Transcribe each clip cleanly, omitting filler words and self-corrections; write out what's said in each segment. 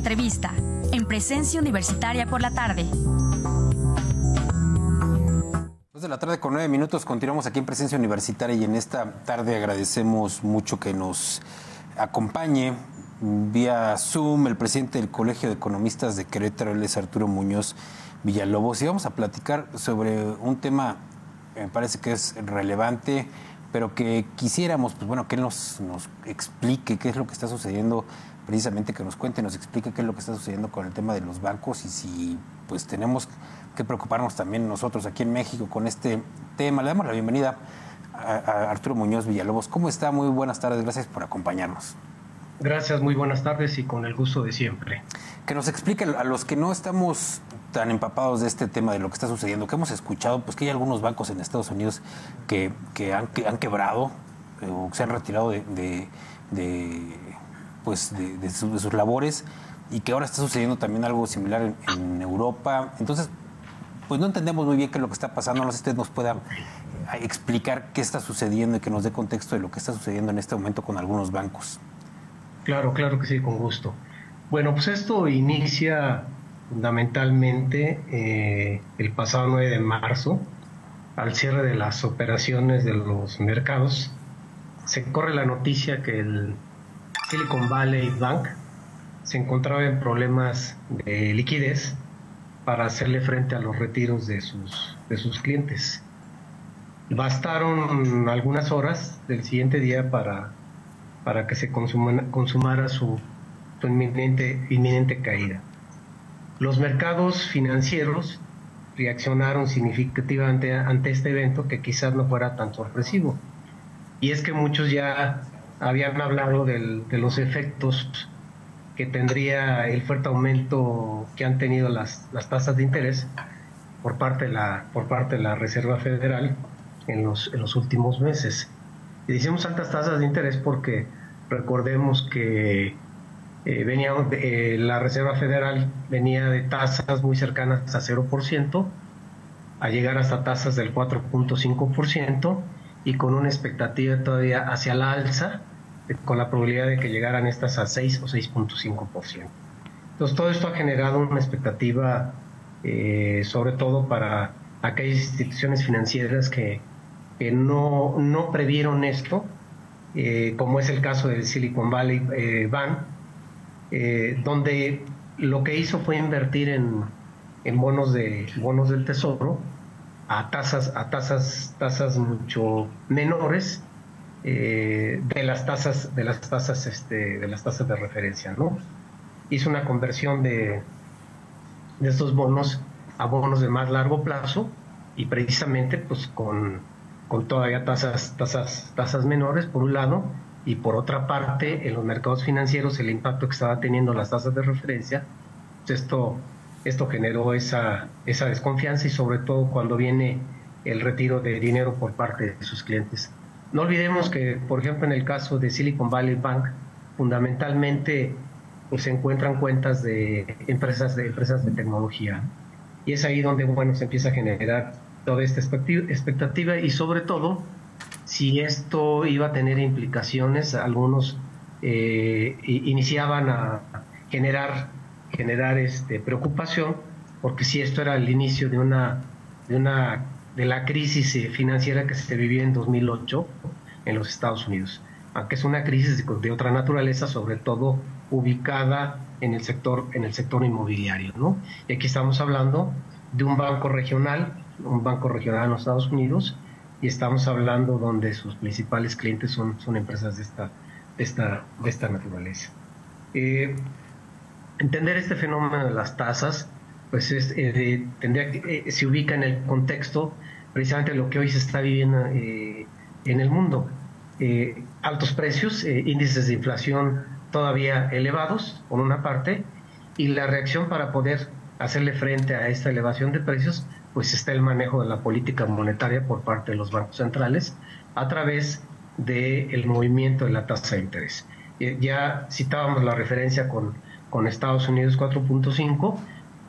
Entrevista, en Presencia Universitaria por la tarde. 2 de la tarde con 9 minutos, continuamos aquí en Presencia Universitaria y en esta tarde agradecemos mucho que nos acompañe vía Zoom el presidente del Colegio de Economistas de Querétaro, él es Arturo Muñoz Villalobos, y vamos a platicar sobre un tema me parece que es relevante, pero que quisiéramos, pues bueno, que él nos explique qué es lo que está sucediendo, precisamente que nos cuente, nos explique qué es lo que está sucediendo con el tema de los bancos y si pues tenemos que preocuparnos también nosotros aquí en México con este tema. Le damos la bienvenida a Arturo Muñoz Villalobos. ¿Cómo está? Muy buenas tardes, gracias por acompañarnos. Gracias, muy buenas tardes y con el gusto de siempre. Que nos explique a los que no estamos tan empapados de este tema, de lo que está sucediendo, que hemos escuchado, pues que hay algunos bancos en Estados Unidos que han quebrado o se han retirado de sus labores y que ahora está sucediendo también algo similar en Europa. Entonces, pues no entendemos muy bien qué es lo que está pasando. No sé si usted nos pueda explicar qué está sucediendo y que nos dé contexto de lo que está sucediendo en este momento con algunos bancos. Claro que sí, con gusto. Bueno, pues esto inicia fundamentalmente el pasado 9 de marzo, al cierre de las operaciones de los mercados. Se corre la noticia que el Silicon Valley Bank se encontraba en problemas de liquidez para hacerle frente a los retiros de sus clientes. Bastaron algunas horas del siguiente día para que se consumara su inminente caída. Los mercados financieros reaccionaron significativamente ante este evento, que quizás no fuera tan sorpresivo. Y es que muchos ya habían hablado de los efectos que tendría el fuerte aumento que han tenido las tasas de interés por parte de la Reserva Federal en los últimos meses. Y decimos altas tasas de interés porque recordemos que la Reserva Federal venía de tasas muy cercanas a 0%, a llegar hasta tasas del 4.5% y con una expectativa todavía hacia la alza, con la probabilidad de que llegaran estas a 6 o 6.5%. Entonces todo esto ha generado una expectativa sobre todo para aquellas instituciones financieras que no previeron esto, como es el caso del Silicon Valley Bank, donde lo que hizo fue invertir en bonos del tesoro a tasas mucho menores de las tasas de referencia, ¿no? Hizo una conversión de estos bonos a bonos de más largo plazo y precisamente pues con todavía tasas menores por un lado, y por otra parte en los mercados financieros el impacto que estaba teniendo las tasas de referencia, pues esto generó esa desconfianza, y sobre todo cuando viene el retiro de dinero por parte de sus clientes. No olvidemos que, por ejemplo, en el caso de Silicon Valley Bank, fundamentalmente pues, se encuentran cuentas de empresas de tecnología, y es ahí donde se empieza a generar toda esta expectativa, y sobre todo si esto iba a tener implicaciones. Algunos iniciaban a generar preocupación, porque si esto era el inicio de la crisis financiera que se vivió en 2008 en los Estados Unidos, aunque es una crisis de otra naturaleza, sobre todo ubicada en el sector inmobiliario, ¿no? Y aquí estamos hablando de un banco regional en los Estados Unidos, y estamos hablando donde sus principales clientes son empresas de esta naturaleza. Entender este fenómeno de las tasas, pues se ubica en el contexto precisamente de lo que hoy se está viviendo en el mundo. Altos precios, índices de inflación todavía elevados, por una parte, y la reacción para poder hacerle frente a esta elevación de precios, pues está el manejo de la política monetaria por parte de los bancos centrales a través del movimiento de la tasa de interés. Ya citábamos la referencia con Estados Unidos 4.5,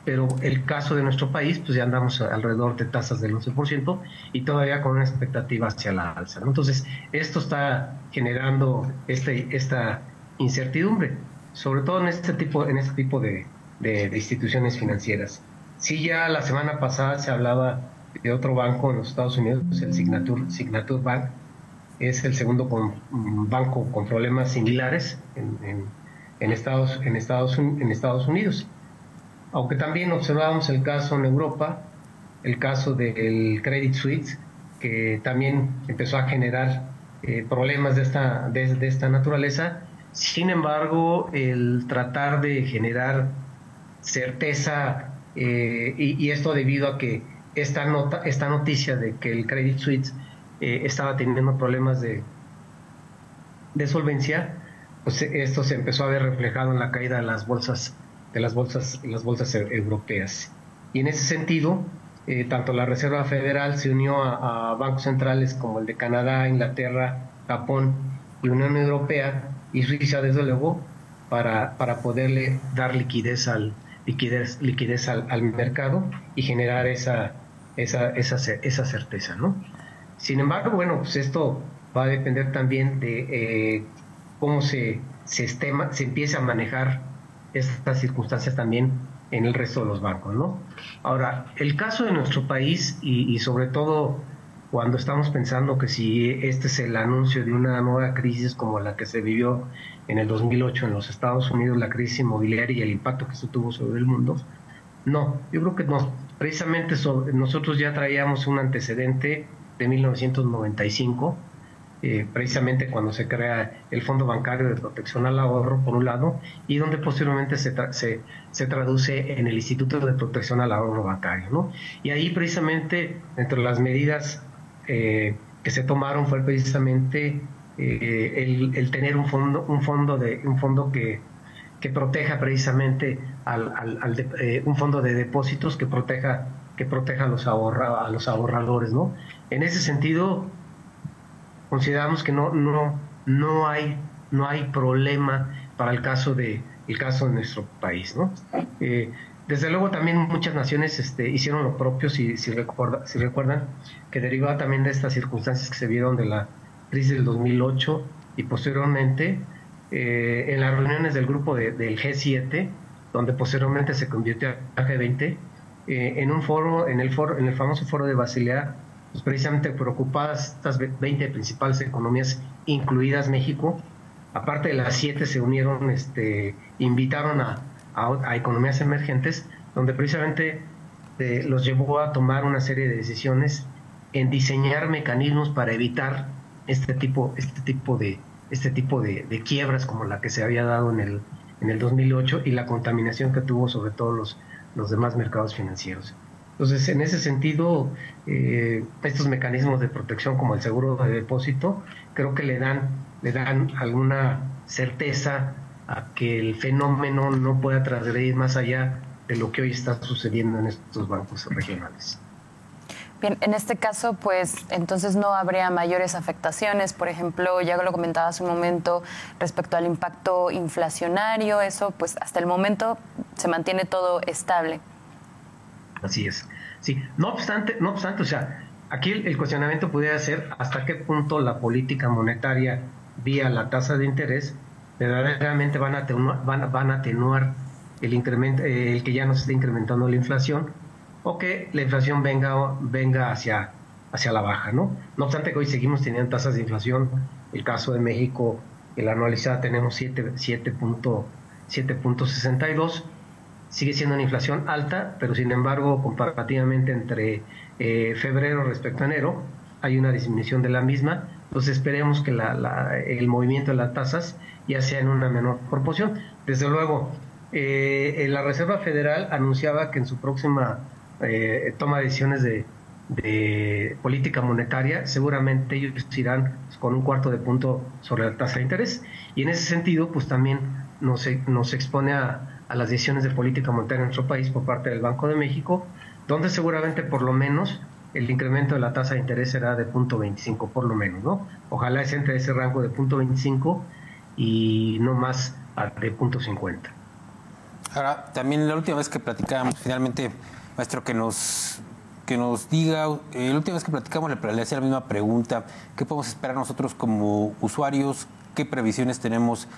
pero el caso de nuestro país, pues ya andamos alrededor de tasas del 11% y todavía con una expectativa hacia la alza, ¿no? Entonces, esto está generando esta incertidumbre. sobre todo en este tipo de instituciones financieras. Sí, ya la semana pasada se hablaba de otro banco en los Estados Unidos, el Signature Bank, es el segundo banco con problemas similares en Estados Unidos. Aunque también observamos el caso en Europa, el caso del Credit Suisse, que también empezó a generar problemas de esta naturaleza. Sin embargo, el tratar de generar certeza, y esto debido a que esta noticia de que el Credit Suisse estaba teniendo problemas de solvencia, pues esto se empezó a ver reflejado en la caída de las bolsas europeas. Y en ese sentido, tanto la Reserva Federal se unió a bancos centrales como el de Canadá, Inglaterra, Japón y Unión Europea y Suiza, desde luego, para poderle dar liquidez al mercado y generar esa certeza, ¿no? Sin embargo, bueno, pues esto va a depender también de cómo se empiece a manejar estas circunstancias también en el resto de los bancos, ¿no? Ahora, el caso de nuestro país y sobre todo cuando estamos pensando que si este es el anuncio de una nueva crisis como la que se vivió en el 2008 en los Estados Unidos, la crisis inmobiliaria y el impacto que eso tuvo sobre el mundo, no, yo creo que no. Precisamente nosotros ya traíamos un antecedente de 1995, precisamente cuando se crea el Fondo Bancario de Protección al Ahorro, por un lado, y donde posteriormente se traduce en el Instituto de Protección al Ahorro Bancario, ¿no? Y ahí precisamente, entre las medidas que se tomaron, fue precisamente el tener un fondo que proteja precisamente un fondo de depósitos que proteja a los ahorradores, ¿no? En ese sentido, consideramos que no hay problema para el caso de nuestro país, ¿no? Desde luego también muchas naciones hicieron lo propio, si recuerdan, que derivaba también de estas circunstancias que se vieron de la crisis del 2008 y posteriormente en las reuniones del grupo del G7, donde posteriormente se convirtió a G20, en el famoso foro de Basilea, pues precisamente preocupadas estas 20 principales economías, incluidas México, aparte de las 7 se unieron, invitaron a economías emergentes, donde precisamente los llevó a tomar una serie de decisiones en diseñar mecanismos para evitar este tipo de quiebras como la que se había dado en el 2008 y la contaminación que tuvo sobre todo los demás mercados financieros. Entonces, en ese sentido, estos mecanismos de protección como el seguro de depósito, creo que le dan alguna certeza a que el fenómeno no pueda transgredir más allá de lo que hoy está sucediendo en estos bancos regionales. Bien, en este caso, pues, entonces no habría mayores afectaciones. Por ejemplo, ya lo comentaba hace un momento respecto al impacto inflacionario, eso, pues, hasta el momento se mantiene todo estable. Así es. Sí, no obstante, o sea, aquí el cuestionamiento pudiera ser hasta qué punto la política monetaria vía la tasa de interés verdaderamente van a atenuar el incremento, el que ya no se está incrementando la inflación, o que la inflación venga hacia la baja, ¿no? No obstante que hoy seguimos teniendo tasas de inflación. El caso de México, en la anualizada tenemos 7.62. Sigue siendo una inflación alta, pero sin embargo, comparativamente entre febrero respecto a enero, hay una disminución de la misma. Entonces esperemos que el movimiento de las tasas ya sea en una menor proporción. Desde luego, la Reserva Federal anunciaba que en su próxima toma de decisiones de política monetaria, seguramente ellos irán con 1/4 de punto sobre la tasa de interés, y en ese sentido pues también nos expone a las decisiones de política monetaria en nuestro país por parte del Banco de México, donde seguramente por lo menos el incremento de la tasa de interés será de 0.25 por lo menos, ¿no? Ojalá se entre ese rango de 0.25 y no más de 0.50. Ahora, también la última vez que platicábamos, finalmente, maestro, que nos diga, la última vez que platicamos le hacía la misma pregunta: ¿qué podemos esperar nosotros como usuarios? ¿Qué previsiones tenemos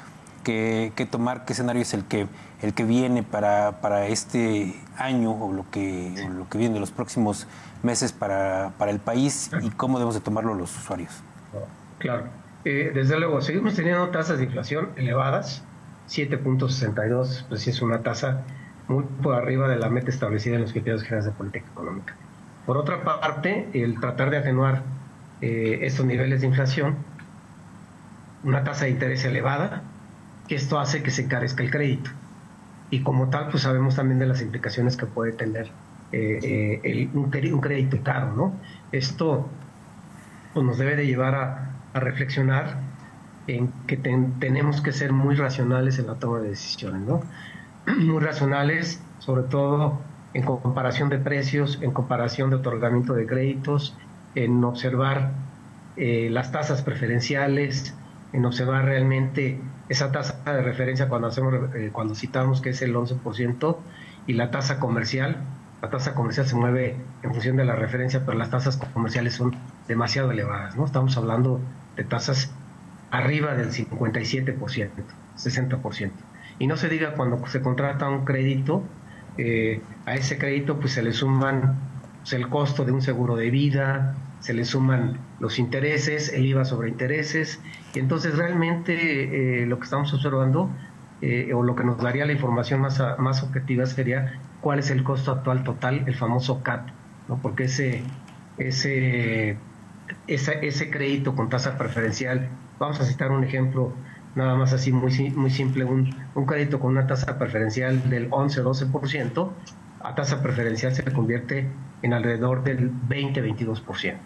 que tomar? ¿Qué escenario es el que viene para este año o lo que viene de los próximos meses para el país, y cómo debemos de tomarlo los usuarios? Claro, desde luego, seguimos teniendo tasas de inflación elevadas. 7.62, pues sí es una tasa muy por arriba de la meta establecida en los criterios generales de política económica. Por otra parte, el tratar de atenuar estos niveles de inflación, una tasa de interés elevada, que esto hace que se encarezca el crédito. Y como tal, pues sabemos también de las implicaciones que puede tener un crédito caro, ¿no? Esto pues, nos debe de llevar a reflexionar en que tenemos que ser muy racionales en la toma de decisiones, ¿no? Muy racionales, sobre todo en comparación de precios, en comparación de otorgamiento de créditos, en observar las tasas preferenciales, en observar realmente esa tasa de referencia cuando citamos que es el 11%, y la tasa comercial. La tasa comercial se mueve en función de la referencia, pero las tasas comerciales son demasiado elevadas, ¿no? Estamos hablando de tasas arriba del 57%, 60%. Y no se diga cuando se contrata un crédito, a ese crédito pues se le suman pues, el costo de un seguro de vida, se le suman los intereses, el IVA sobre intereses, y entonces realmente lo que estamos observando, o lo que nos daría la información más objetiva sería cuál es el costo actual total, el famoso CAT, ¿no? Porque ese crédito con tasa preferencial, vamos a citar un ejemplo nada más así muy simple, un crédito con una tasa preferencial del 11-12%, a tasa preferencial se convierte en alrededor del 20-22%,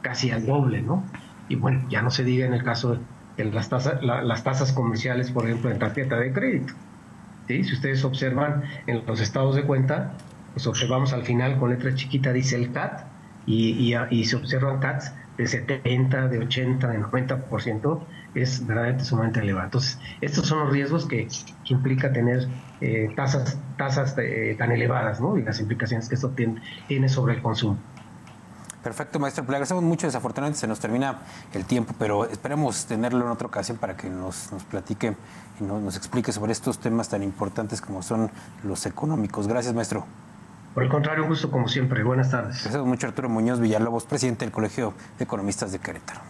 casi al doble, ¿no? Y bueno, ya no se diga en el caso de las tasas comerciales, por ejemplo, en tarjeta de crédito, ¿sí? Si ustedes observan en los estados de cuenta, pues observamos al final con letra chiquita dice el CAT, y se observan CATs de 70, de 80, de 90%, es verdaderamente sumamente elevado. Entonces, estos son los riesgos que implica tener tasas tan elevadas, ¿no? Y las implicaciones que esto tiene sobre el consumo. Perfecto, maestro. Le agradecemos mucho. Desafortunadamente se nos termina el tiempo, pero esperemos tenerlo en otra ocasión para que nos platique y nos explique sobre estos temas tan importantes como son los económicos. Gracias, maestro. Por el contrario, un gusto como siempre. Buenas tardes. Gracias mucho, Arturo Muñoz Villalobos, presidente del Colegio de Economistas de Querétaro.